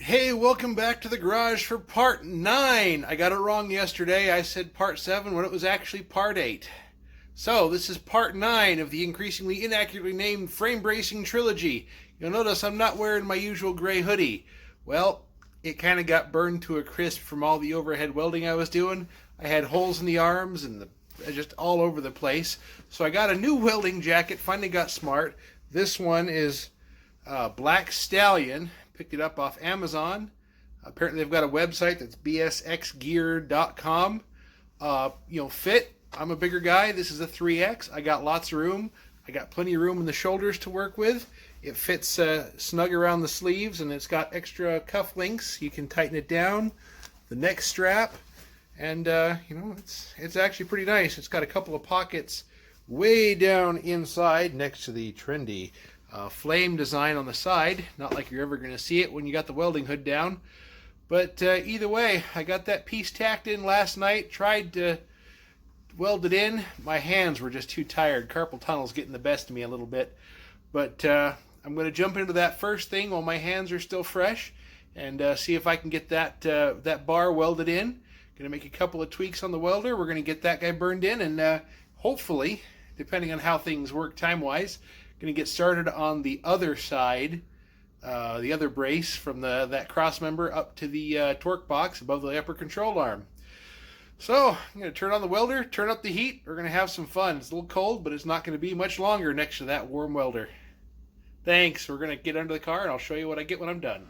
Hey, welcome back to the garage for part 9. I got it wrong yesterday. I said part 7 when it was actually part 8. So, this is part 9 of the increasingly inaccurately named Frame Bracing Trilogy. You'll notice I'm not wearing my usual gray hoodie. Well, it kind of got burned to a crisp from all the overhead welding I was doing. I had holes in the arms and just all over the place. So I got a new welding jacket, finally got smart. This one is Black Stallion. Picked it up off Amazon. Apparently they've got a website that's bsxgear.com. Fit. I'm a bigger guy. This is a 3X. I got lots of room. I got plenty of room in the shoulders to work with. It fits snug around the sleeves, and it's got extra cuff links. You can tighten it down. The neck strap, and it's actually pretty nice. It's got a couple of pockets way down inside next to the trendy flame design on the side. Not like you're ever going to see it when you got the welding hood down. But either way, I got that piece tacked in last night. Tried to weld it in. My hands were just too tired. Carpal tunnel's getting the best of me a little bit. But I'm going to jump into that first thing while my hands are still fresh and see if I can get that bar welded in. Going to make a couple of tweaks on the welder. We're going to get that guy burned in, and hopefully, depending on how things work time-wise, going to get started on the other side, the other brace from that cross member up to the torque box above the upper control arm. So I'm going to turn on the welder, turn up the heat. We're going to have some fun. It's a little cold, but it's not going to be much longer next to that warm welder. Thanks. We're going to get under the car, and I'll show you what I get when I'm done.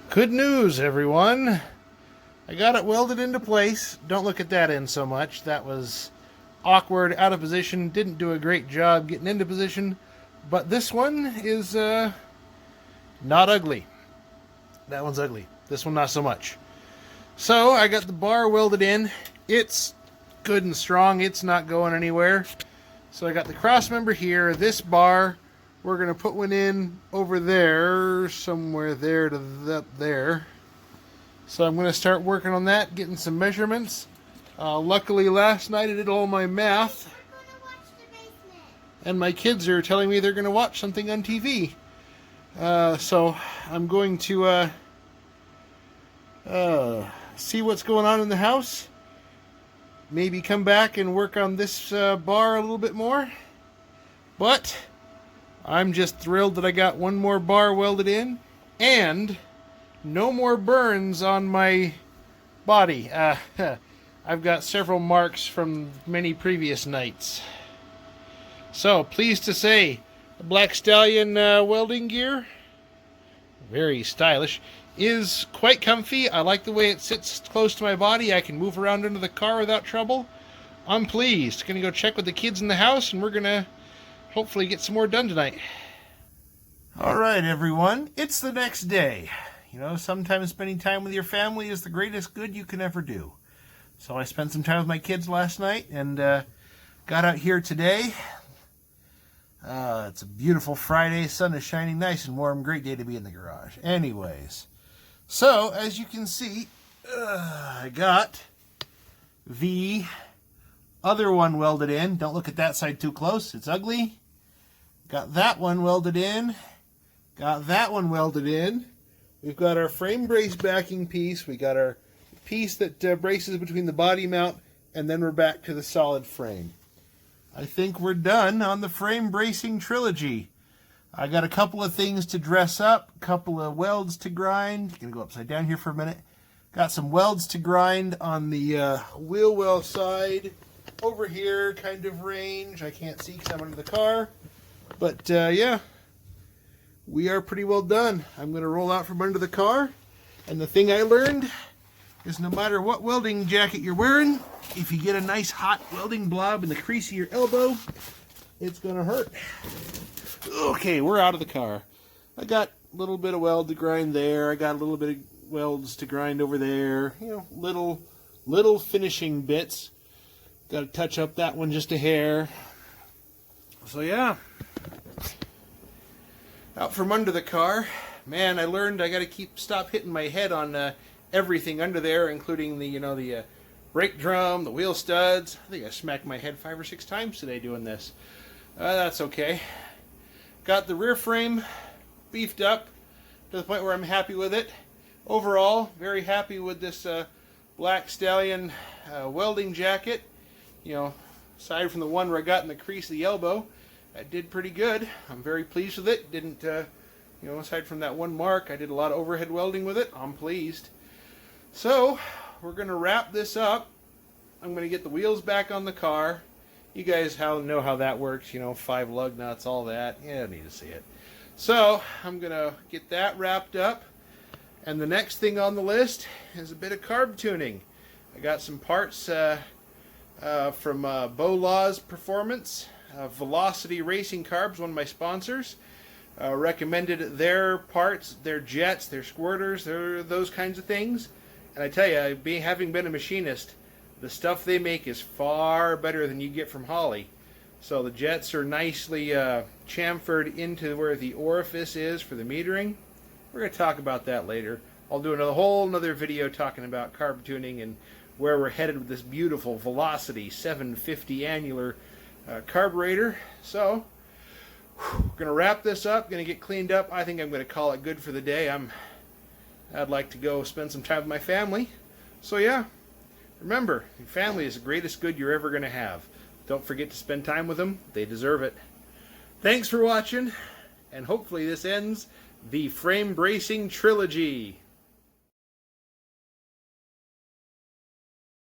Good news, everyone. I got it welded into place. Don't look at that end so much. That was awkward, out of position, didn't do a great job getting into position, but this one is not ugly. That one's ugly. This one not so much. So I got the bar welded in. It's good and strong. It's not going anywhere. So I got the cross member here. This bar, we're going to put one in over there, somewhere there to there. So I'm going to start working on that, getting some measurements. Luckily last night I did all my math, and my kids are telling me they're going to watch something on TV. So I'm going to see what's going on in the house. Maybe come back and work on this bar a little bit more. But I'm just thrilled that I got one more bar welded in, and no more burns on my body. I've got several marks from many previous nights. So, pleased to say, the Black Stallion welding gear, very stylish, is quite comfy. I like the way it sits close to my body. I can move around under the car without trouble. I'm pleased. Gonna go check with the kids in the house, and we're gonna hopefully get some more done tonight. Alright, everyone, it's the next day. You know, sometimes spending time with your family is the greatest good you can ever do. So I spent some time with my kids last night and got out here today. It's a beautiful Friday. Sun is shining nice and warm. Great day to be in the garage. Anyways, so as you can see, I got the other one welded in. Don't look at that side too close. It's ugly. Got that one welded in. Got that one welded in. We've got our frame brace backing piece. We got our piece that braces between the body mount, and then we're back to the solid frame. I think we're done on the Frame Bracing Trilogy. I got a couple of things to dress up, a couple of welds to grind. Gonna go upside down here for a minute. Got some welds to grind on the wheel well side. Over here, kind of range. I can't see because I'm under the car. But yeah, we are pretty well done. I'm gonna roll out from under the car. And the thing I learned is no matter what welding jacket you're wearing, if you get a nice hot welding blob in the crease of your elbow, it's going to hurt. Okay, we're out of the car. I got a little bit of weld to grind there. I got a little bit of welds to grind over there. You know, little finishing bits. Got to touch up that one just a hair. So yeah, out from under the car. Man, I learned I got to stop hitting my head on everything under there, including the brake drum, the wheel studs. I think I smacked my head 5 or 6 times today doing this. That's okay. Got the rear frame beefed up. to the point where I'm happy with it. Overall, very happy with this black Stallion welding jacket. You know, aside from the one where I got in the crease of the elbow, I did pretty good. I'm very pleased with it. Didn't, you know, aside from that one mark, I did a lot of overhead welding with it. I'm pleased. So, we're going to wrap this up. I'm going to get the wheels back on the car. You guys know how that works, you know, 5 lug nuts, all that. Yeah, I don't need to see it. So, I'm going to get that wrapped up. And the next thing on the list is a bit of carb tuning. I got some parts from Bolaw's Performance, Velocity Racing Carbs, one of my sponsors. Recommended their parts, their jets, their squirters, those kinds of things. And I tell you, having been a machinist, the stuff they make is far better than you get from Holley. So the jets are nicely chamfered into where the orifice is for the metering. We're going to talk about that later. I'll do another video talking about carb tuning and where we're headed with this beautiful Velocity 750 annular carburetor. So, we're going to wrap this up, going to get cleaned up. I think I'm going to call it good for the day. I'd like to go spend some time with my family. So yeah, remember, your family is the greatest good you're ever going to have. Don't forget to spend time with them. They deserve it. Thanks for watching, and hopefully this ends the Frame Bracing Trilogy.